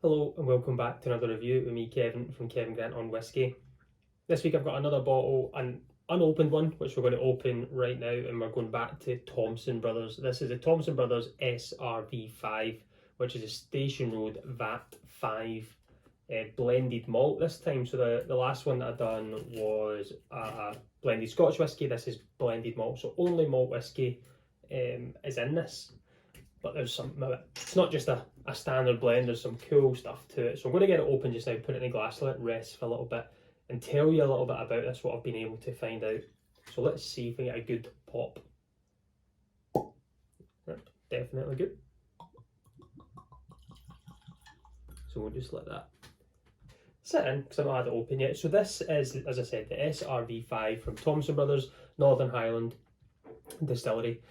Hello and welcome back to another review with me, Kevin, from Kevin Grant on Whisky. This week I've got another bottle, an unopened one, which we're going to open right now, and we're going back to Thompson Brothers. This is the Thompson Brothers SRV5, which is a Station Road VAT 5 blended malt this time. So the last one that I've done was a blended Scotch whisky. This is blended malt, so only malt whisky is in this. But there's something of it. It's not just a standard blend, there's some cool stuff to it. So I'm going to get it open just now, put it in a glass, let it rest for a little bit, and tell you a little bit about this, what I've been able to find out. So let's see if we get a good pop. Yep, definitely good. So we'll just let that sit in, because I've not had it open yet. So this is, as I said, the SRV5 from Thompson Brothers, Northern Highland Distillery.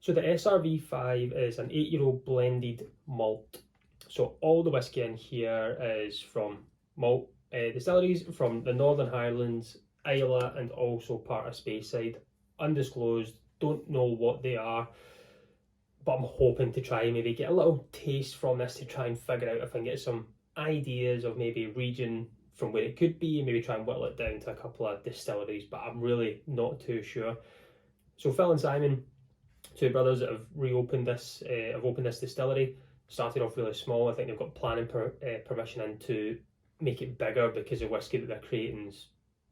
So the SRV5 is an 8-year-old blended malt. So all the whisky in here is from malt distilleries from the Northern Highlands, Islay, and also part of Speyside. Undisclosed, don't know what they are, but I'm hoping to try and maybe get a little taste from this to try and figure out if I can get some ideas of maybe region from where it could be, and maybe try and whittle it down to a couple of distilleries, but I'm really not too sure. So Phil and Simon, two brothers that have reopened this, have opened this distillery. Started off really small. I think they've got planning permission in to make it bigger, because the whisky that they're creating is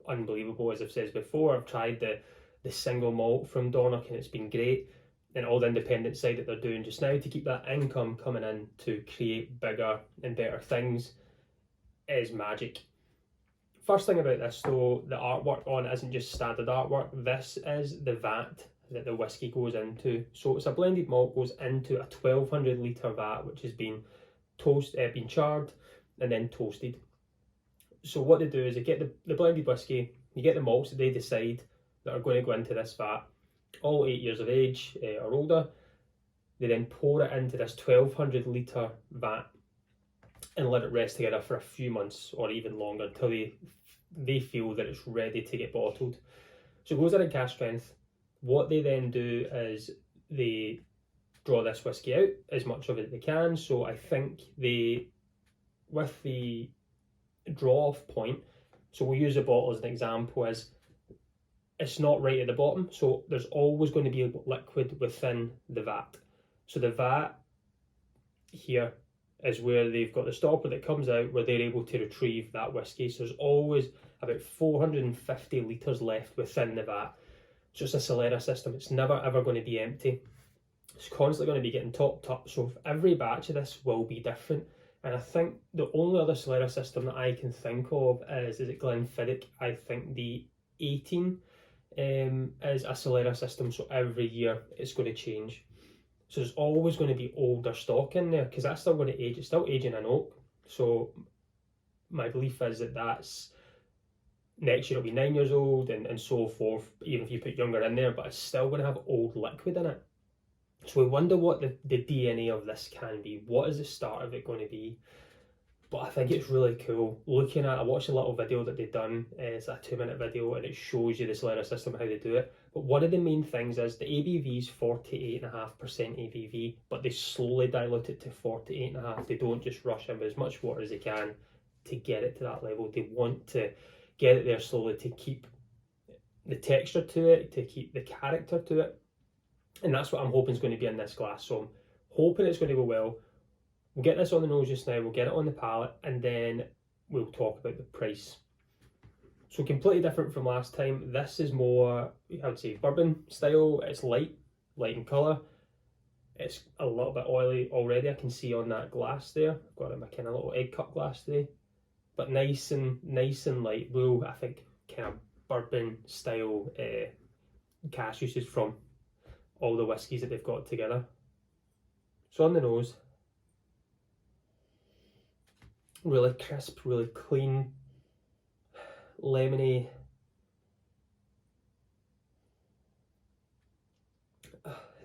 unbelievable. As I've said before, I've tried the single malt from Donnock and it's been great. And all the independent side that they're doing just now to keep that income coming in to create bigger and better things is magic. First thing about this though, the artwork on it isn't just standard artwork. This is the vat that the whisky goes into. So it's a blended malt, goes into a 1200 litre vat, which has been been charred and then toasted. So what they do is they get the blended whisky, you get the malts that they decide that are going to go into this vat, all 8 years of age or older. They then pour it into this 1200 litre vat and let it rest together for a few months or even longer until they feel that it's ready to get bottled. So it goes in cask strength. What they then do is they draw this whisky out as much of it as they can. So I think with the draw off point, so we'll use the bottle as an example, as it's not right at the bottom, so there's always going to be liquid within the vat. So the vat here is where they've got the stopper that comes out, where they're able to retrieve that whisky. So there's always about 450 litres left within the vat. So it's a Solera system, it's never ever going to be empty. It's constantly going to be getting topped up, so every batch of this will be different. And I think the only other Solera system that I can think of is it Glenfiddich? I think the 18 is a Solera system, so every year it's going to change. So there's always going to be older stock in there, because that's still going to age, it's still aging in oak. So my belief is that that's next year it'll be 9 years old and so forth, even if you put younger in there, but it's still going to have old liquid in it. So we wonder what the DNA of this can be. What is the start of it going to be? But I think it's really cool. Looking at, I watched a little video that they've done, it's a 2-minute video, and it shows you the Solera system, how they do it. But one of the main things is the ABV is 48.5% ABV, but they slowly dilute it to 48.5. They don't just rush in with as much water as they can to get it to that level. They want to get it there slowly to keep the texture to it, to keep the character to it. And that's what I'm hoping is going to be in this glass. So I'm hoping it's going to go well. We'll get this on the nose just now, we'll get it on the palate, and then we'll talk about the price. So completely different from last time. This is more, I would say, bourbon style. It's light in colour. It's a little bit oily already, I can see on that glass there. I've got it in my kind of little egg cup glass today. But nice and light. Well, I think kind of bourbon style cask uses from all the whiskies that they've got together. So on the nose, really crisp, really clean, lemony.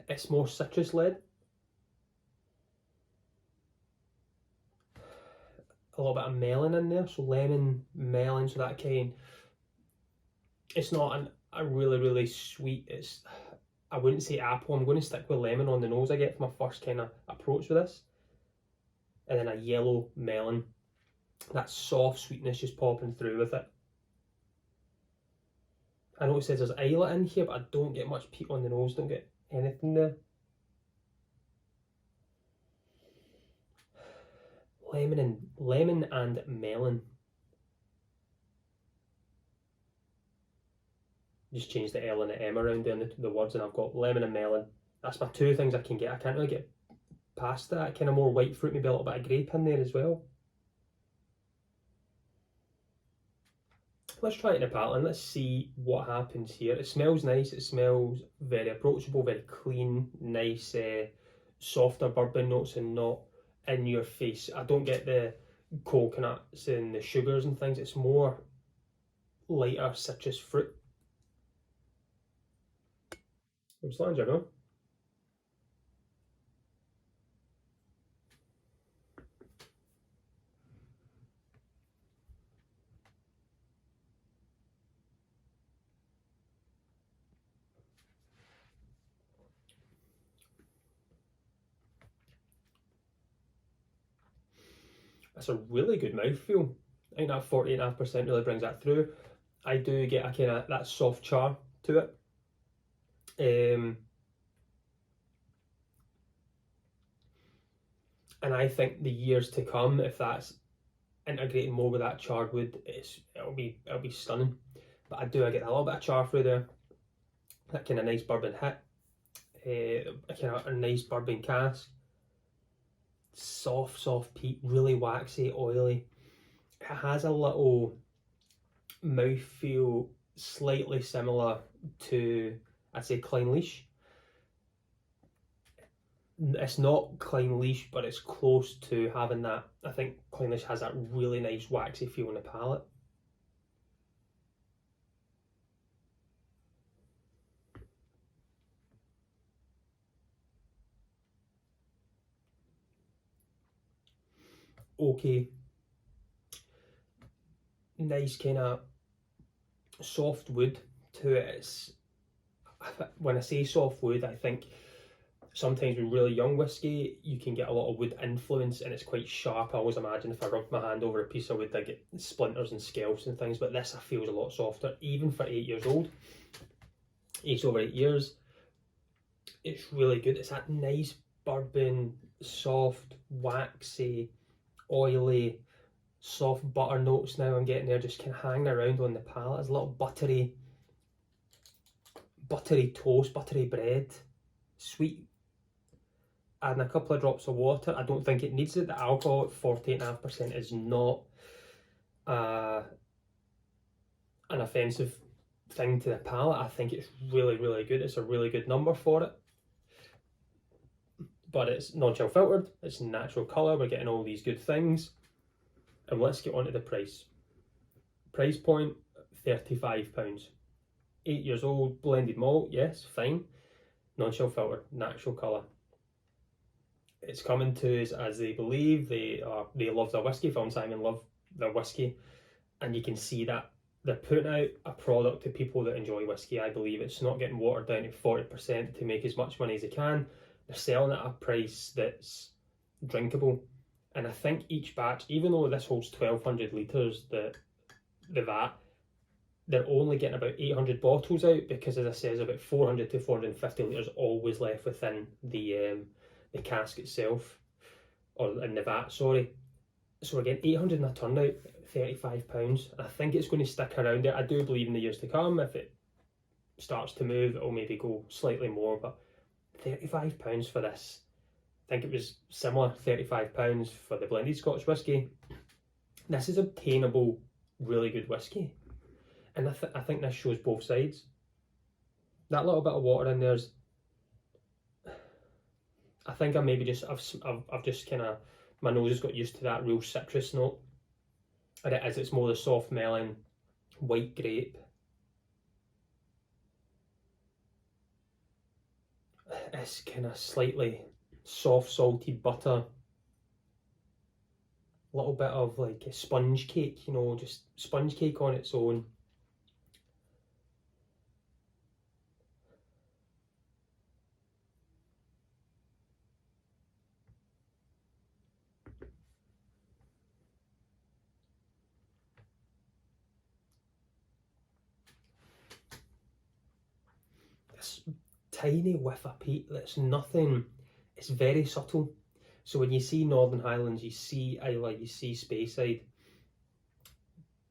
It's more citrus led. A little bit of melon in there, so lemon, melon, so that kind. It's not a really sweet, it's, I wouldn't say apple, I'm going to stick with lemon on the nose I get for my first kind of approach with this. and then a yellow melon. That soft sweetness just popping through with it. I know it says there's Islay in here, but I don't get much peat on the nose, don't get anything there. Lemon and melon. Just change the L and the M around there in the words, and I've got lemon and melon. That's my two things I can get. I can't really get past that. Kind of more white fruit, maybe a little bit of grape in there as well. Let's try it in a palate and let's see what happens here. It smells nice. It smells very approachable, very clean, nice, softer bourbon notes and not in your face. I don't get the coconuts and the sugars and things. It's more lighter citrus fruit. I'm slanging it on. That's a really good mouthfeel. I think that 48.5% really brings that through. I do get a kind of that soft char to it. And I think the years to come, if that's integrating more with that charred wood, it'll be stunning. But I get a little bit of char through there. That kind of nice bourbon hit. A kind of a nice bourbon cask. Soft peat, really waxy, oily. It has a little mouthfeel slightly similar to, I'd say, Clynelish. It's not Clynelish, but it's close to having that. I think Clynelish has that really nice waxy feel on the palate. Okay, nice kind of soft wood to it. When I say soft wood, I think sometimes with really young whiskey you can get a lot of wood influence and it's quite sharp. I always imagine if I rubbed my hand over a piece of wood I get splinters and scalps and things, but this feels a lot softer even for 8 years old. Aged over 8 years. It's really good. It's that nice bourbon, soft, waxy, oily, soft butter notes now I'm getting there, just kind of hanging around on the palate. There's a little buttery toast, buttery bread, sweet. Adding a couple of drops of water. I don't think it needs it. The alcohol at 48.5% is not an offensive thing to the palate. I think it's really, really good. It's a really good number for it. But it's non-chill filtered, it's natural colour, we're getting all these good things. And let's get on to the price. Price point, £35. 8 years old, blended malt, yes, fine. Non-chill filtered, natural colour. It's coming to us as they believe. They love their whiskey. Phil and Simon love their whiskey. And you can see that they're putting out a product to people that enjoy whiskey. I believe it's not getting watered down to 40% to make as much money as they can. They're selling at a price that's drinkable. And I think each batch, even though this holds 1,200 litres, the vat, they're only getting about 800 bottles out because, as I said, about 400 to 450 litres always left within the cask itself, or in the vat, sorry. So we're getting 800 in a turnout, £35. I think it's going to stick around there. I do believe in the years to come, if it starts to move, it'll maybe go slightly more, but £35 for this. I think it was similar, £35 for the blended Scotch whisky. This is obtainable, really good whisky. And I think this shows both sides. That little bit of water in there's, I think I maybe just, I've just kind of, my nose has got used to that real citrus note. And it's more the soft melon, white grape. It's kind of slightly soft salted butter, a little bit of like a sponge cake, you know, just sponge cake on its own. tiny whiff of peat that's nothing, it's very subtle. So when you see Northern Highlands, you see Islay, you see Speyside,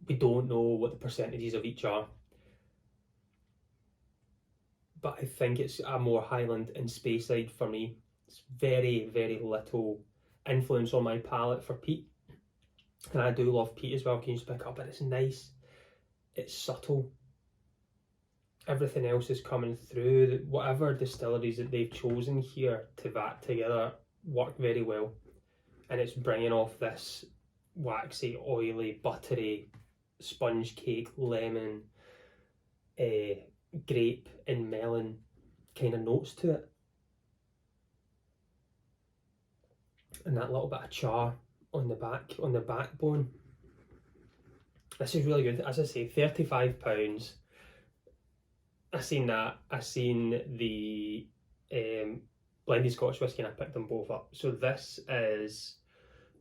we don't know what the percentages of each are. But I think it's a more Highland and Speyside for me. It's very, very little influence on my palate for peat. And I do love peat as well, can you just pick up, but it's nice, it's subtle. Everything else is coming through. Whatever distilleries that they've chosen here to vat together work very well. And it's bringing off this waxy, oily, buttery, sponge cake, lemon, grape and melon kind of notes to it. And that little bit of char on the backbone. This is really good. As I say, £35. I seen that. I seen the blended Scotch whisky and I picked them both up. So this is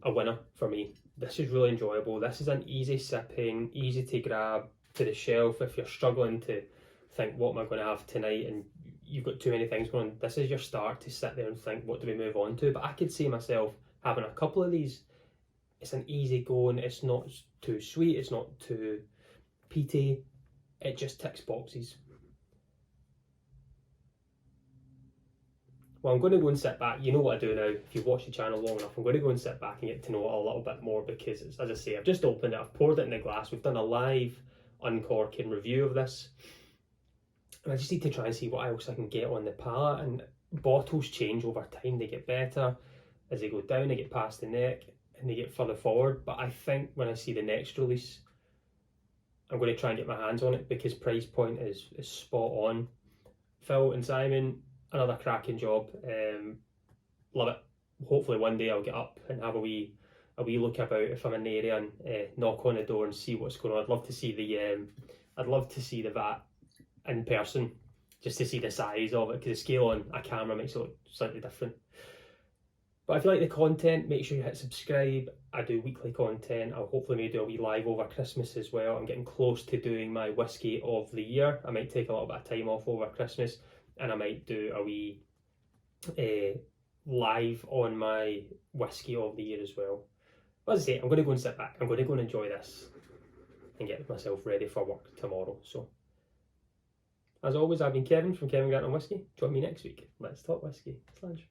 a winner for me. This is really enjoyable. This is an easy sipping, easy to grab to the shelf if you're struggling to think what am I going to have tonight and you've got too many things going on. This is your start to sit there and think what do we move on to. But I could see myself having a couple of these. It's an easy going, it's not too sweet, it's not too peaty, it just ticks boxes. Well, I'm going to go and sit back. You know what I do now. If you've watched the channel long enough, I'm going to go and sit back and get to know it a little bit more because, it's, as I say, I've just opened it, I've poured it in the glass, we've done a live uncorking review of this. And I just need to try and see what else I can get on the palate. And bottles change over time, they get better. As they go down, they get past the neck and they get further forward. But I think when I see the next release, I'm going to try and get my hands on it because price point is spot on. Phil and Simon, another cracking job. Love it. Hopefully one day I'll get up and have a wee look about if I'm in the area and knock on the door and see what's going on. I'd love to see the vat in person, just to see the size of it, because the scale on a camera makes it look slightly different. But if you like the content, make sure you hit subscribe. I do weekly content. I'll hopefully maybe do a wee live over Christmas as well. I'm getting close to doing my whisky of the year. I might take a little bit of time off over Christmas and I might do a wee live on my whisky of the year as well. But as I say, I'm going to go and sit back. I'm going to go and enjoy this and get myself ready for work tomorrow. So, as always, I've been Kevin from Kevin Grant on Whisky. Join me next week. Let's talk whisky. Slange.